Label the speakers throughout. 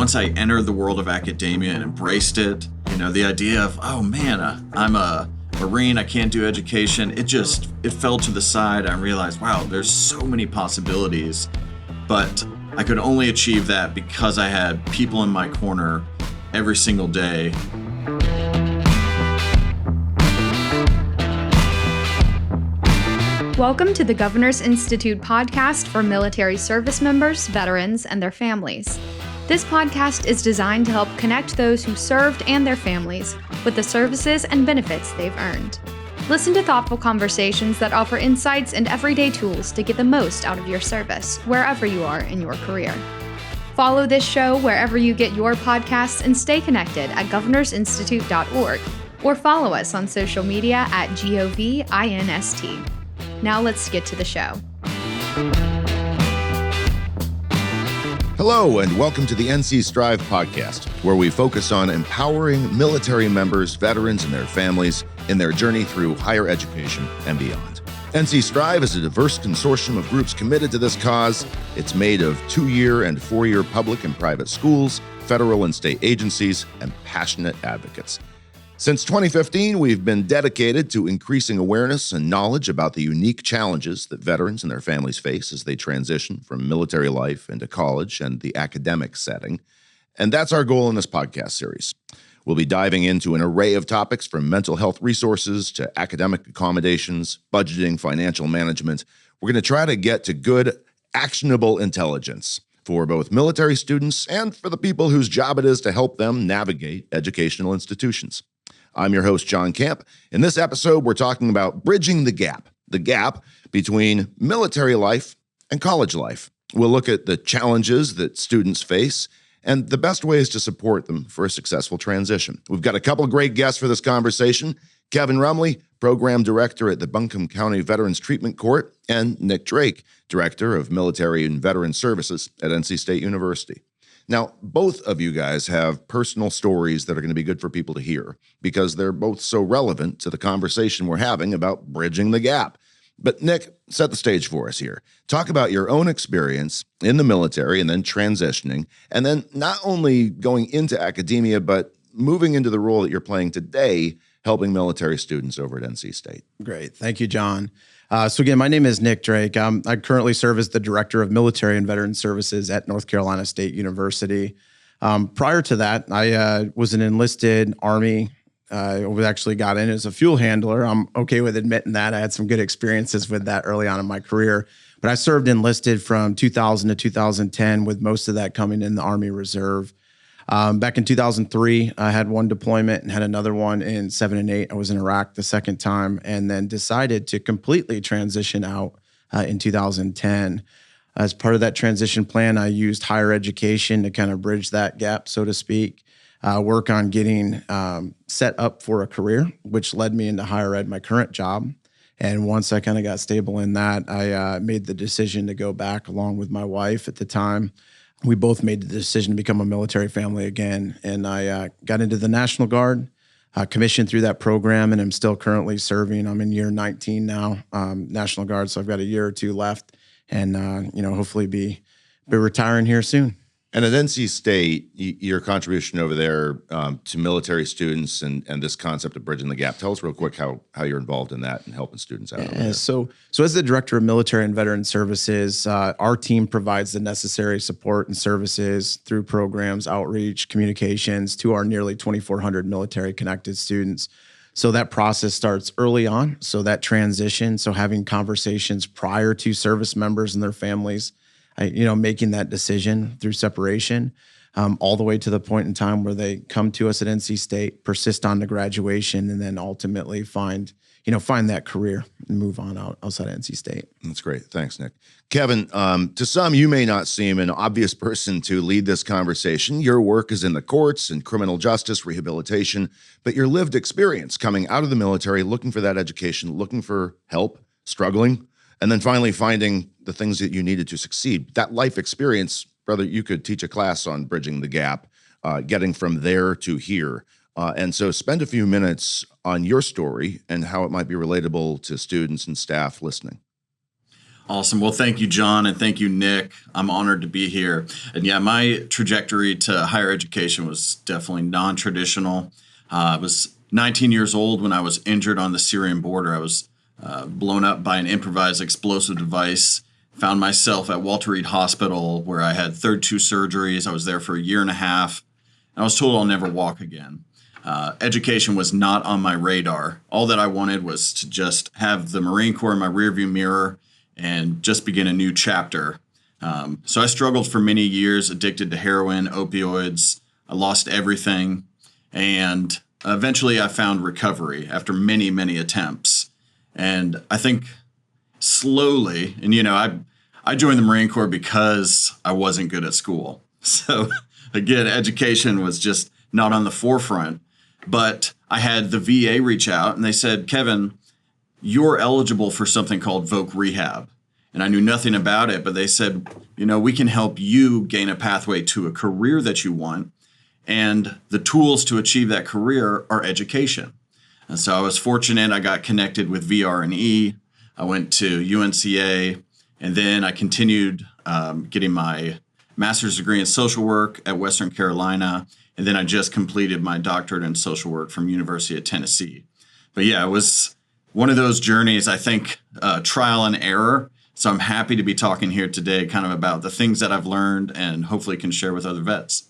Speaker 1: once I entered the world of academia and embraced it, the idea of, oh man, I'm a Marine, I can't do education, it fell to the side. I realized, wow, there's so many possibilities, but I could only achieve that because I had people in my corner every single day.
Speaker 2: Welcome to the Governor's Institute podcast for military service members, veterans, and their families. This podcast is designed to help connect those who served and their families with the services and benefits they've earned. Listen to thoughtful conversations that offer insights and everyday tools to get the most out of your service, wherever you are in your career. Follow this show wherever you get your podcasts and stay connected at governorsinstitute.org or follow us on social media at GOVINST. Now let's get to the show.
Speaker 3: Hello, and welcome to the NC Strive podcast, where we focus on empowering military members, veterans, and their families in their journey through higher education and beyond. NC Strive is a diverse consortium of groups committed to this cause. It's made of 2-year and 4-year public and private schools, federal and state agencies, and passionate advocates. Since 2015, we've been dedicated to increasing awareness and knowledge about the unique challenges that veterans and their families face as they transition from military life into college and the academic setting. And that's our goal in this podcast series. We'll be diving into an array of topics from mental health resources to academic accommodations, budgeting, financial management. We're going to try to get to good, actionable intelligence for both military students and for the people whose job it is to help them navigate educational institutions. I'm your host, John Camp. In this episode, we're talking about bridging the gap between military life and college life. We'll look at the challenges that students face and the best ways to support them for a successful transition. We've got a couple of great guests for this conversation: Kevin Rumley, Program Director at the Buncombe County Veterans Treatment Court, and Nick Drake, Director of Military and Veteran Services at NC State University. Now, both of you guys have personal stories that are going to be good for people to hear because they're both so relevant to the conversation we're having about bridging the gap. But Nick, set the stage for us here. Talk about your own experience in the military and then transitioning, and then not only going into academia, but moving into the role that you're playing today, helping military students over at NC State.
Speaker 4: Great. Thank you, John. So again, my name is Nick Drake. I currently serve as the Director of Military and Veteran Services at North Carolina State University. Prior to that, I was an enlisted Army. I actually got in as a fuel handler. I'm okay with admitting that. I had some good experiences with that early on in my career. But I served enlisted from 2000 to 2010, with most of that coming in the Army Reserve. Back in 2003, I had one deployment and had another one in 7 and 8. I was in Iraq the second time, and then decided to completely transition out in 2010. As part of that transition plan, I used higher education to kind of bridge that gap, so to speak, work on getting set up for a career, which led me into higher ed, my current job. And once I kind of got stable in that, I made the decision to go back along with my wife at the time. We both made the decision to become a military family again, and I got into the National Guard, commissioned through that program, and I'm still currently serving. I'm in year 19 now, National Guard, so I've got a year or two left, and hopefully be retiring here soon.
Speaker 3: And at NC State, your contribution over there to military students and this concept of bridging the gap. Tell us real quick how you're involved in that and helping students out.
Speaker 4: Yeah, so as the Director of Military and Veteran Services, our team provides the necessary support and services through programs, outreach, communications to our nearly 2,400 military connected students. So that process starts early on. So that transition, so having conversations prior to service members and their families, making that decision through separation, all the way to the point in time where they come to us at NC State, persist on to graduation, and then ultimately find that career and move on outside of NC State.
Speaker 3: That's great. Thanks, Nick. Kevin, to some, you may not seem an obvious person to lead this conversation. Your work is in the courts and criminal justice, rehabilitation, but your lived experience coming out of the military, looking for that education, looking for help, struggling, and then finally finding the things that you needed to succeed. That life experience, brother, you could teach a class on bridging the gap, getting from there to here. And so spend a few minutes on your story and how it might be relatable to students and staff listening.
Speaker 1: Awesome. Well, thank you, John, and thank you, Nick. I'm honored to be here. And yeah, my trajectory to higher education was definitely non-traditional. I was 19 years old when I was injured on the Syrian border. I was blown up by an improvised explosive device. Found myself at Walter Reed Hospital where I had third two surgeries. I was there for a year and a half. And I was told I'll never walk again. Education was not on my radar. All that I wanted was to just have the Marine Corps in my rearview mirror and just begin a new chapter. So I struggled for many years, addicted to heroin, opioids. I lost everything. And eventually I found recovery after many, many attempts. And I think slowly, and I joined the Marine Corps because I wasn't good at school. So again, education was just not on the forefront. But I had the VA reach out and they said, Kevin, you're eligible for something called Voc Rehab. And I knew nothing about it, but they said, we can help you gain a pathway to a career that you want. And the tools to achieve that career are education. And so I was fortunate. I got connected with VR&E. I went to UNCA, and then I continued getting my master's degree in social work at Western Carolina. And then I just completed my doctorate in social work from University of Tennessee. But yeah, it was one of those journeys, I think, trial and error. So I'm happy to be talking here today kind of about the things that I've learned and hopefully can share with other vets.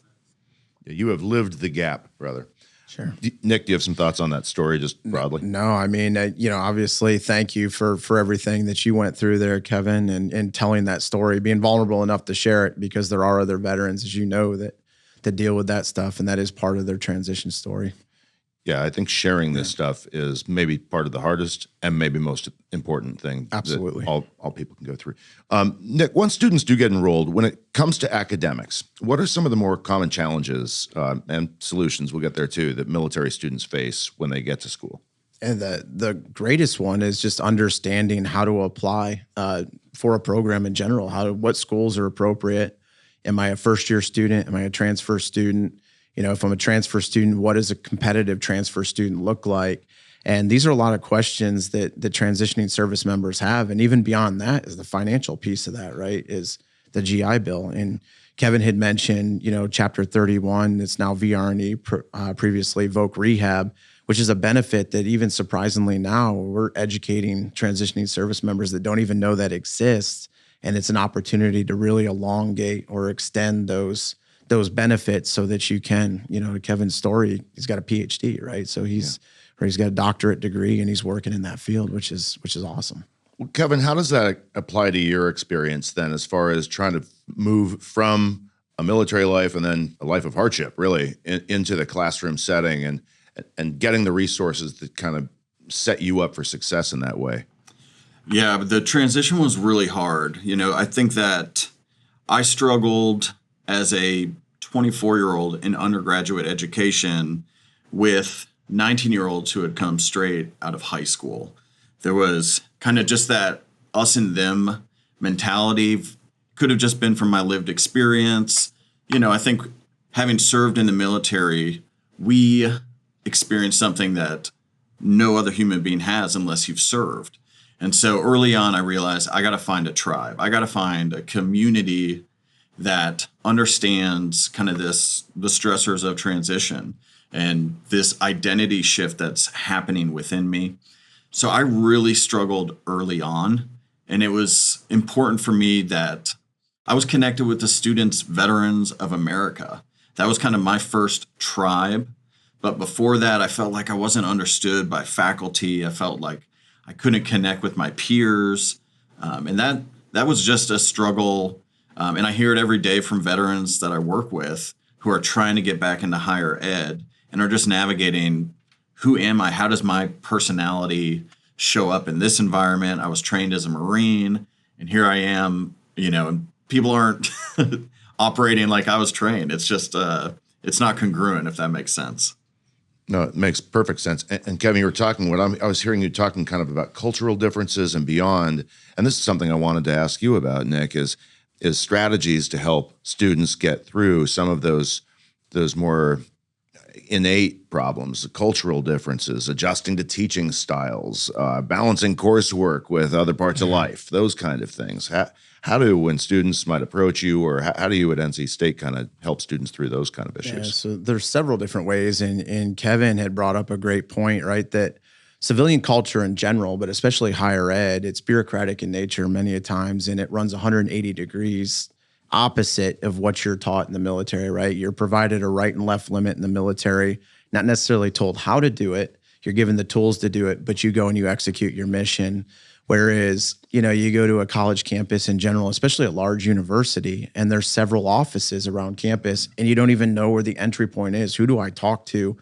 Speaker 3: You have lived the gap, brother.
Speaker 4: Sure.
Speaker 3: Nick, do you have some thoughts on that story just broadly?
Speaker 4: No, I mean, obviously, thank you for everything that you went through there, Kevin, and telling that story, being vulnerable enough to share it, because there are other veterans, as you know, that deal with that stuff, and that is part of their transition story.
Speaker 3: Yeah, I think sharing this stuff is maybe part of the hardest and maybe most important thing.
Speaker 4: Absolutely.
Speaker 3: That all people can go through. Nick, once students do get enrolled, when it comes to academics, what are some of the more common challenges and solutions, we'll get there too, that military students face when they get to school?
Speaker 4: And the greatest one is just understanding how to apply for a program in general, what schools are appropriate. Am I a first-year student? Am I a transfer student? If I'm a transfer student, what does a competitive transfer student look like? And these are a lot of questions that the transitioning service members have. And even beyond that is the financial piece of that, right, is the GI Bill. And Kevin had mentioned, Chapter 31, it's now VR&E, previously Voc Rehab, which is a benefit that even surprisingly now we're educating transitioning service members that don't even know that exists. And it's an opportunity to really elongate or extend those benefits so that you can, Kevin's story, he's got a PhD, right? So he's got a doctorate degree and he's working in that field, which is awesome.
Speaker 3: Well, Kevin, how does that apply to your experience then, as far as trying to move from a military life and then a life of hardship, really, into the classroom setting and getting the resources that kind of set you up for success in that way?
Speaker 1: Yeah, but the transition was really hard. I think that I struggled as a 24-year-old in undergraduate education with 19-year-olds who had come straight out of high school. There was kind of just that us and them mentality. Could have just been from my lived experience. I think having served in the military, we experience something that no other human being has unless you've served. And so early on, I realized I got to find a tribe. I got to find a community that understands kind of the stressors of transition and this identity shift that's happening within me. So I really struggled early on, and it was important for me that I was connected with the Students Veterans of America. That was kind of my first tribe. But before that, I felt like I wasn't understood by faculty. I felt like I couldn't connect with my peers. And that was just a struggle. And I hear it every day from veterans that I work with who are trying to get back into higher ed and are just navigating, who am I? How does my personality show up in this environment? I was trained as a Marine, and here I am, and people aren't operating like I was trained. It's just, it's not congruent, if that makes sense.
Speaker 3: No, it makes perfect sense. And Kevin, you were talking, I was hearing you talking kind of about cultural differences and beyond. And this is something I wanted to ask you about, Nick, is strategies to help students get through some of those more innate problems, cultural differences, adjusting to teaching styles, balancing coursework with other parts of life, those kind of things. How do, when students might approach you, or how do you at NC State kind of help students through those kind of issues?
Speaker 4: Yeah, so there's several different ways, and Kevin had brought up a great point, right? That civilian culture in general, but especially higher ed, it's bureaucratic in nature many a times, and it runs 180 degrees opposite of what you're taught in the military, right? You're provided a right and left limit in the military, not necessarily told how to do it. You're given the tools to do it, but you go and you execute your mission. Whereas, you go to a college campus in general, especially a large university, and there's several offices around campus, and you don't even know where the entry point is. Who do I talk to?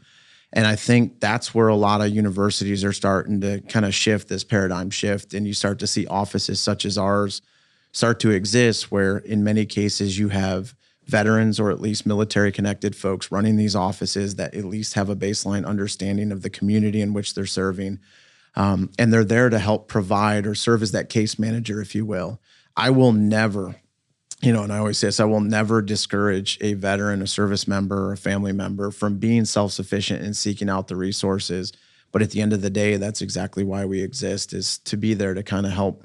Speaker 4: And I think that's where a lot of universities are starting to kind of shift this paradigm shift. And you start to see offices such as ours start to exist, where in many cases you have veterans or at least military connected folks running these offices that at least have a baseline understanding of the community in which they're serving. And they're there to help provide or serve as that case manager, if you will. I will never, and I always say this, I will never discourage a veteran, a service member, or a family member from being self-sufficient and seeking out the resources. But at the end of the day, that's exactly why we exist, is to be there to kind of help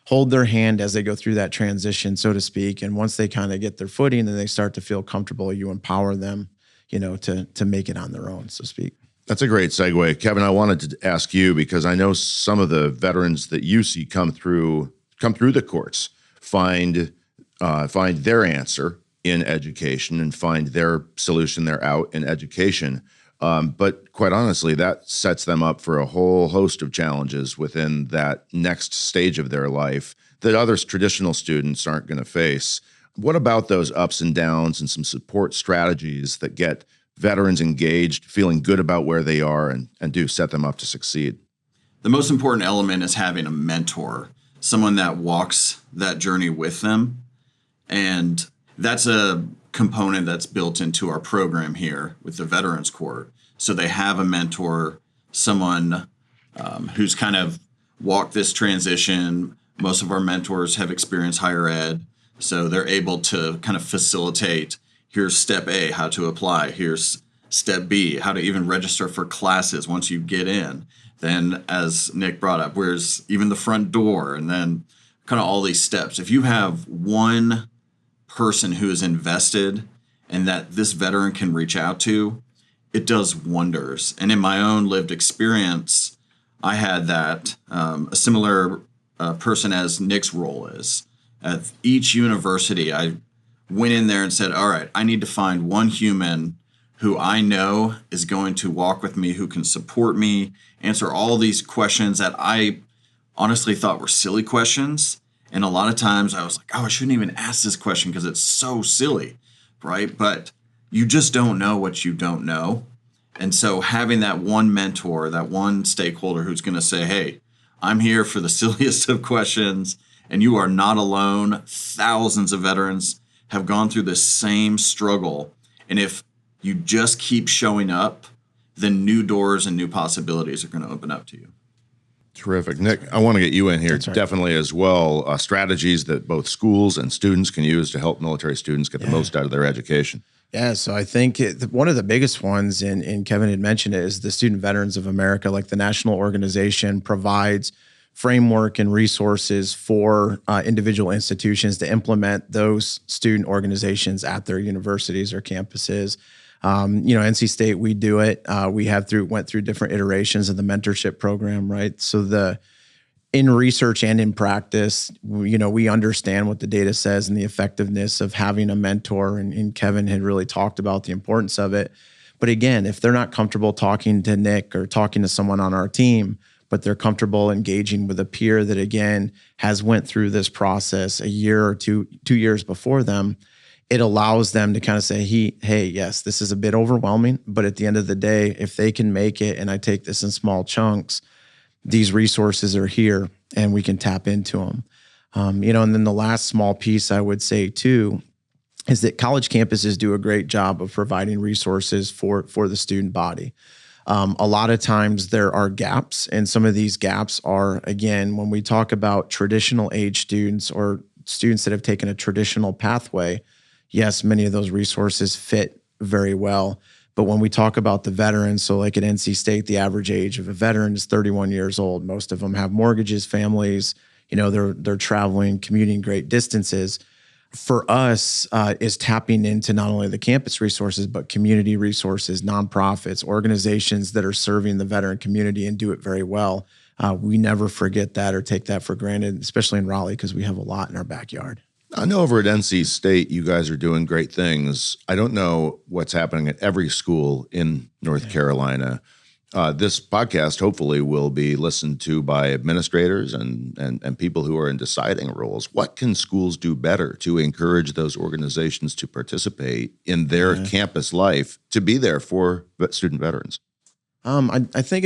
Speaker 4: hold their hand as they go through that transition, so to speak. And once they kind of get their footing and they start to feel comfortable, you empower them, to make it on their own, so to speak.
Speaker 3: That's a great segue. Kevin, I wanted to ask you, because I know some of the veterans that you see come through the courts find their answer in education and find their solution, their out in education. But quite honestly, that sets them up for a whole host of challenges within that next stage of their life that other traditional students aren't going to face. What about those ups and downs and some support strategies that get veterans engaged, feeling good about where they are, and do set them up to succeed?
Speaker 1: The most important element is having a mentor, someone that walks that journey with them. And that's a component that's built into our program here with the Veterans Court. So they have a mentor, someone who's kind of walked this transition. Most of our mentors have experienced higher ed, so they're able to kind of facilitate, here's step A, how to apply. Here's step B, how to even register for classes once you get in. Then, as Nick brought up, where's even the front door, and then kind of all these steps. If you have one person who is invested and that this veteran can reach out to, it does wonders. And in my own lived experience, I had that, a similar person as Nick's role is. At each university, I went in there and said, all right, I need to find one human who I know is going to walk with me, who can support me, answer all these questions that I honestly thought were silly questions. And a lot of times I was like, oh, I shouldn't even ask this question because it's so silly, right? But you just don't know what you don't know. And so having that one mentor, that one stakeholder who's going to say, hey, I'm here for the silliest of questions, and you are not alone. Thousands of veterans have gone through this same struggle. And if you just keep showing up, then new doors and new possibilities are going to open up to you.
Speaker 3: Terrific. Nick, I want to get you in here
Speaker 4: Right.
Speaker 3: definitely as well. Strategies that both schools and students can use to help military students get the most out of their education.
Speaker 4: Yeah, so I think one of the biggest ones, and Kevin had mentioned it, is the Student Veterans of America. Like, the national organization provides framework and resources for individual institutions to implement those student organizations at their universities or campuses. NC State, we do it. We went through different iterations of the mentorship program, right? So in research and in practice, we understand what the data says and the effectiveness of having a mentor, and Kevin had really talked about the importance of it. But again, if they're not comfortable talking to Nick or talking to someone on our team, but they're comfortable engaging with a peer that, again, has went through this process a year or 2 years before them, it allows them to kind of say, hey, yes, this is a bit overwhelming, but at the end of the day, if they can make it, and I take this in small chunks, these resources are here and we can tap into them. And then the last small piece I would say too is that college campuses do a great job of providing resources for the student body. A lot of times there are gaps, and some of these gaps are, again, when we talk about traditional age students or students that have taken a traditional pathway, yes, many of those resources fit very well. But when we talk about the veterans, so like at NC State, the average age of a veteran is 31 years old. Most of them have mortgages, families, they're traveling, commuting great distances. For us, is tapping into not only the campus resources, but community resources, nonprofits, organizations that are serving the veteran community and do it very well. We never forget that or take that for granted, especially in Raleigh, because we have a lot in our backyard.
Speaker 3: I know over at NC State, you guys are doing great things. I don't know what's happening at every school in North Carolina. This podcast hopefully will be listened to by administrators and people who are in deciding roles. What can schools do better to encourage those organizations to participate in their campus life, to be there for student veterans?
Speaker 4: I think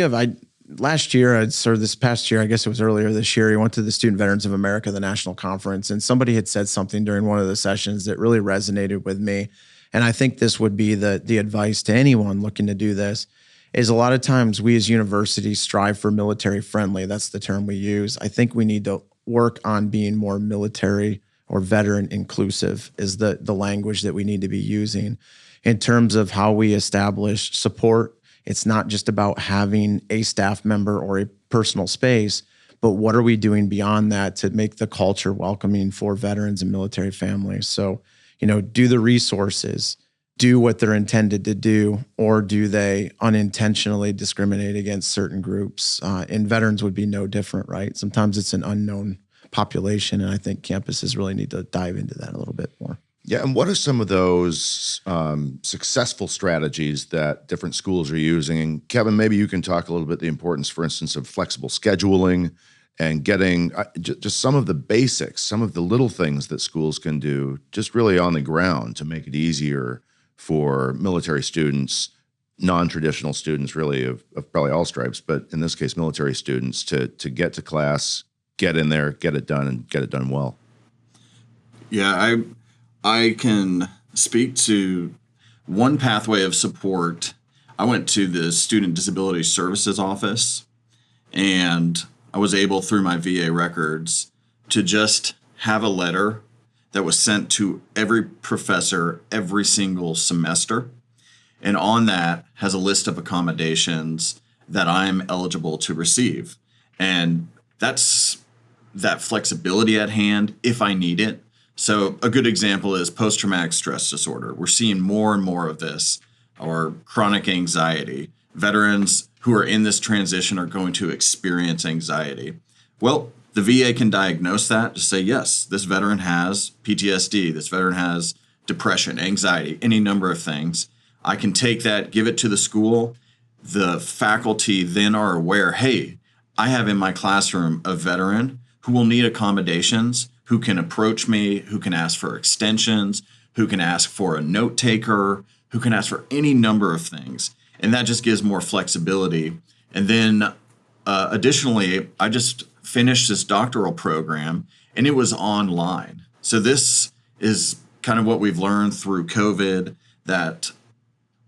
Speaker 4: last year, this past year, I guess it was earlier this year, we went to the Student Veterans of America, the national conference, and somebody had said something during one of the sessions that really resonated with me. And I think this would be the advice to anyone looking to do this, is a lot of times we as universities strive for military friendly. That's the term we use. I think we need to work on being more military or veteran inclusive is the language that we need to be using in terms of how we establish support. It's not just about having a staff member or a personal space, but what are we doing beyond that to make the culture welcoming for veterans and military families? So, do the resources do what they're intended to do, or do they unintentionally discriminate against certain groups? And veterans would be no different, right? Sometimes it's an unknown population, and I think campuses really need to dive into that a little bit more.
Speaker 3: Yeah, and what are some of those successful strategies that different schools are using? And Kevin, maybe you can talk a little bit the importance, for instance, of flexible scheduling and getting just some of the basics, some of the little things that schools can do just really on the ground to make it easier for military students, non-traditional students really of probably all stripes, but in this case, military students to get to class, get in there, get it done, and get it done well.
Speaker 1: Yeah, I can speak to one pathway of support. I went to the Student Disability Services office, and I was able, through my VA records, to just have a letter that was sent to every professor every single semester. And on that has a list of accommodations that I'm eligible to receive. And that's that flexibility at hand if I need it. So a good example is post-traumatic stress disorder. We're seeing more and more of this, or chronic anxiety. Veterans who are in this transition are going to experience anxiety. Well, the VA can diagnose that to say, yes, this veteran has PTSD, this veteran has depression, anxiety, any number of things. I can take that, give it to the school. The faculty then are aware, hey, I have in my classroom a veteran who will need accommodations, who can approach me, who can ask for extensions, who can ask for a note taker, who can ask for any number of things. And that just gives more flexibility. And then additionally, I just finished this doctoral program, and it was online. So this is kind of what we've learned through COVID, that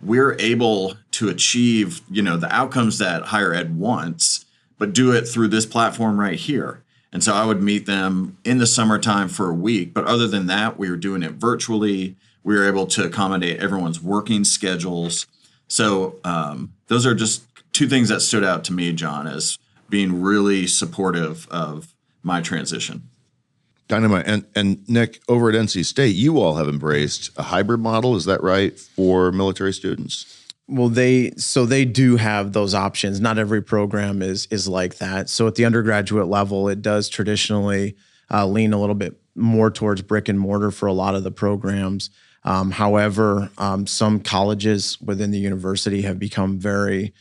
Speaker 1: we're able to achieve, the outcomes that higher ed wants, but do it through this platform right here. And so I would meet them in the summertime for a week. But other than that, we were doing it virtually. We were able to accommodate everyone's working schedules. So those are just two things that stood out to me, John, as being really supportive of my transition.
Speaker 3: Dynamite. And Nick, over at NC State, you all have embraced a hybrid model. Is that right, for military students?
Speaker 4: Well, they do have those options. Not every program is like that. So at the undergraduate level, it does traditionally lean a little bit more towards brick and mortar for a lot of the programs. However, some colleges within the university have become very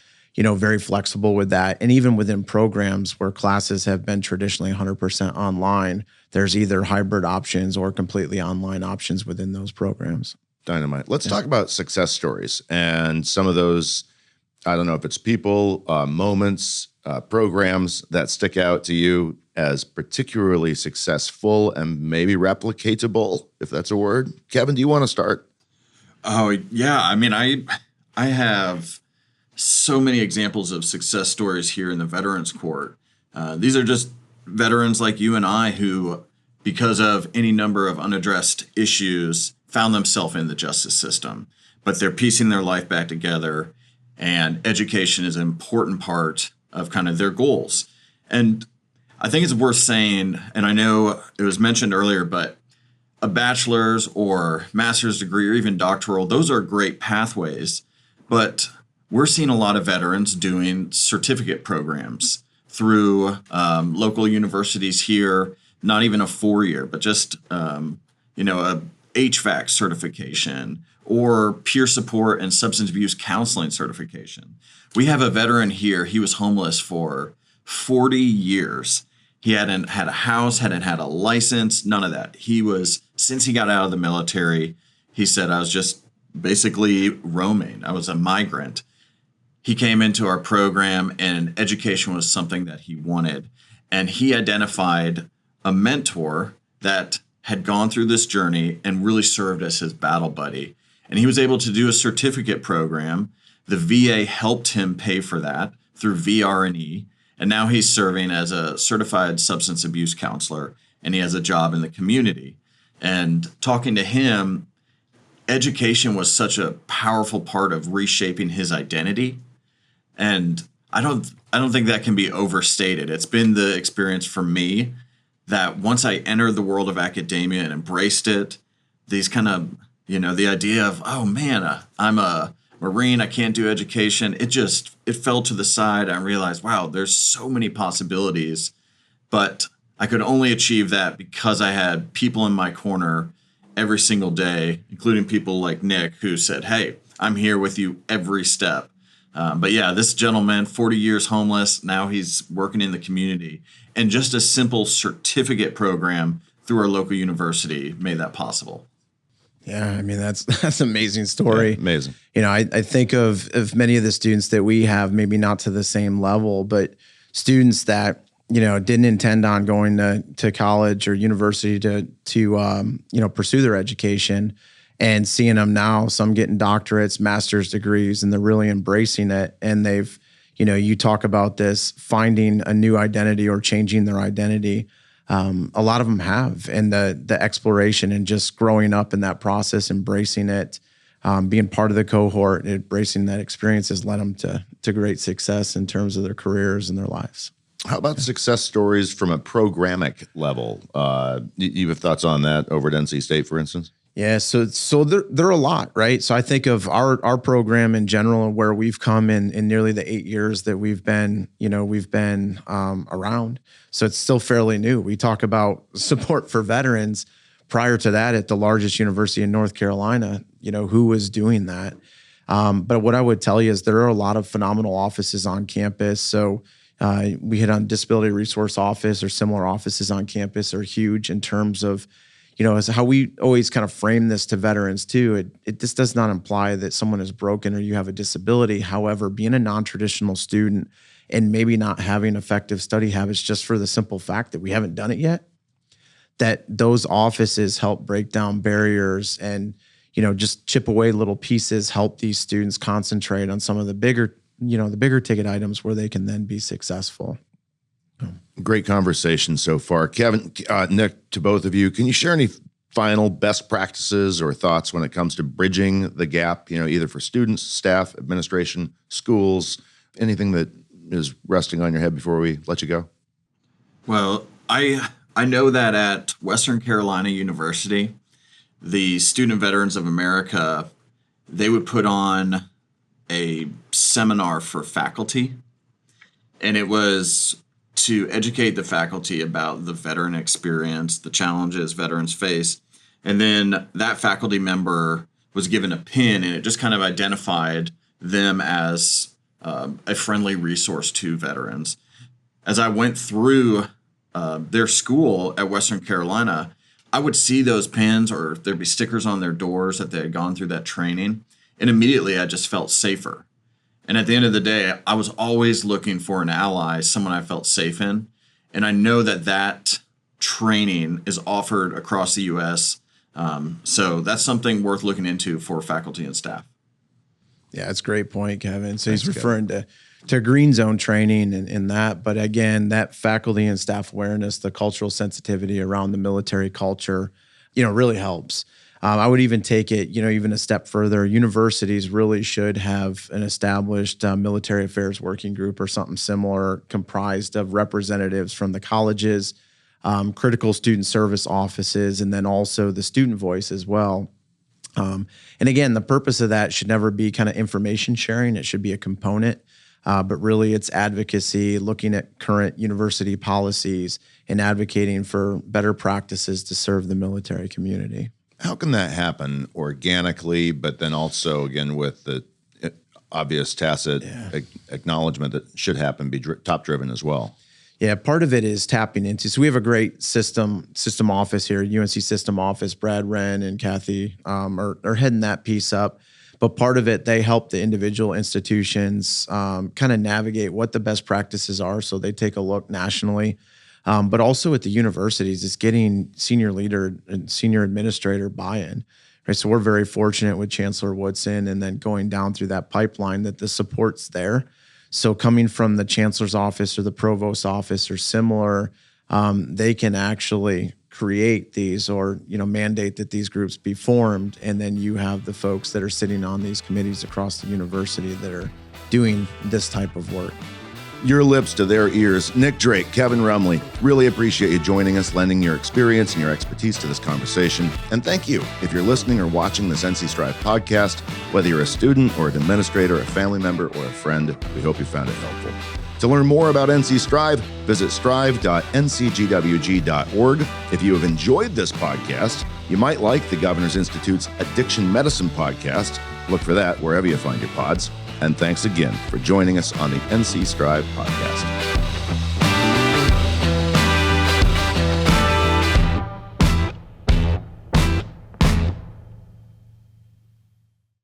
Speaker 4: flexible with that. And even within programs where classes have been traditionally 100% online, there's either hybrid options or completely online options within those programs.
Speaker 3: Dynamite. Let's talk about success stories and some of those, I don't know if it's people, moments, programs that stick out to you as particularly successful and maybe replicatable, if that's a word. Kevin, do you want to start?
Speaker 1: Oh, yeah. I mean, I have so many examples of success stories here in the Veterans Court. These are just veterans like you and I who, because of any number of unaddressed issues, found themselves in the justice system. but they're piecing their life back together, and education is an important part of kind of their goals. And I think it's worth saying, and I know it was mentioned earlier, but a bachelor's or master's degree or even doctoral, those are great pathways. But we're seeing a lot of veterans doing certificate programs through local universities here, not even a 4-year, but just, a HVAC certification or peer support and substance abuse counseling certification. We have a veteran here. He was homeless for 40 years. He hadn't had a house, hadn't had a license, none of that. Since he got out of the military, he said, I was just basically roaming. I was a migrant. He came into our program and education was something that he wanted. And he identified a mentor that had gone through this journey and really served as his battle buddy. And he was able to do a certificate program. The VA helped him pay for that through VR&E. And now he's serving as a certified substance abuse counselor, and he has a job in the community. And talking to him, education was such a powerful part of reshaping his identity. And I don't think that can be overstated. It's been the experience for me that once I entered the world of academia and embraced it, these kind of, the idea of, oh man, I'm a Marine, I can't do education. It fell to the side. I realized, wow, there's so many possibilities, but I could only achieve that because I had people in my corner every single day, including people like Nick, who said, hey, I'm here with you every step. But yeah, this gentleman, 40 years homeless, now he's working in the community. And just a simple certificate program through our local university made that possible.
Speaker 4: Yeah, I mean, that's an amazing story.
Speaker 3: Yeah, amazing.
Speaker 4: I think of many of the students that we have, maybe not to the same level, but students that, didn't intend on going to college or university to pursue their education, and seeing them now, some getting doctorates, master's degrees, and they're really embracing it. And they've, you talk about this, finding a new identity or changing their identity. A lot of them have, and the exploration and just growing up in that process, embracing it, being part of the cohort, embracing that experience has led them to great success in terms of their careers and their lives.
Speaker 3: How about success stories from a programmatic level? You have thoughts on that over at NC State, for instance?
Speaker 4: Yeah, so there are a lot, right? So I think of our program in general, where we've come in nearly the 8 years that we've been around. So it's still fairly new. We talk about support for veterans. Prior to that, at the largest university in North Carolina, who was doing that? But what I would tell you is there are a lot of phenomenal offices on campus. So we hit on disability resource office or similar offices on campus are huge in terms of, as how we always kind of frame this to veterans too. This does not imply that someone is broken or you have a disability. However, being a non-traditional student and maybe not having effective study habits just for the simple fact that we haven't done it yet, that those offices help break down barriers and, just chip away little pieces, help these students concentrate on some of the bigger ticket items where they can then be successful.
Speaker 3: Great conversation so far. Kevin, Nick, to both of you, can you share any final best practices or thoughts when it comes to bridging the gap, either for students, staff, administration, schools, anything that is resting on your head before we let you go?
Speaker 1: Well, I know that at Western Carolina University, the Student Veterans of America, they would put on a seminar for faculty, and it was to educate the faculty about the veteran experience, the challenges veterans face. And then that faculty member was given a pin, and it just kind of identified them as a friendly resource to veterans. As I went through their school at Western Carolina, I would see those pins, or there'd be stickers on their doors that they had gone through that training. And immediately I just felt safer. And at the end of the day, I was always looking for an ally, someone I felt safe in. And I know that training is offered across the U.S. So that's something worth looking into for faculty and staff.
Speaker 4: Yeah, that's a great point, Kevin. So he's referring to green zone training and that. But again, that faculty and staff awareness, the cultural sensitivity around the military culture, really helps. I would even take it, even a step further. Universities really should have an established military affairs working group or something similar, comprised of representatives from the colleges, critical student service offices, and then also the student voice as well. And again, the purpose of that should never be kind of information sharing. It should be a component, but really it's advocacy, looking at current university policies and advocating for better practices to serve the military community.
Speaker 3: How can that happen organically, but then also, again, with the obvious tacit acknowledgement that should happen, be top-driven as well?
Speaker 4: Yeah, part of it is tapping into. So we have a great system office here, UNC system office. Brad Wren and Kathy are heading that piece up. But part of it, they help the individual institutions kind of navigate what the best practices are. So they take a look nationally. But also at the universities, it's getting senior leader and senior administrator buy-in. Right? So we're very fortunate with Chancellor Woodson and then going down through that pipeline that the support's there. So coming from the chancellor's office or the provost's office or similar, they can actually create these or mandate that these groups be formed. And then you have the folks that are sitting on these committees across the university that are doing this type of work.
Speaker 3: Your lips to their ears. Nick Drake, Kevin Rumley, really appreciate you joining us, lending your experience and your expertise to this conversation. And thank you if you're listening or watching this NC Strive podcast, whether you're a student or an administrator, a family member, or a friend, we hope you found it helpful. To learn more about NC Strive, visit strive.ncgwg.org. If you have enjoyed this podcast, you might like the Governor's Institute's Addiction Medicine podcast. Look for that wherever you find your pods. And thanks again for joining us on the NC Strive podcast.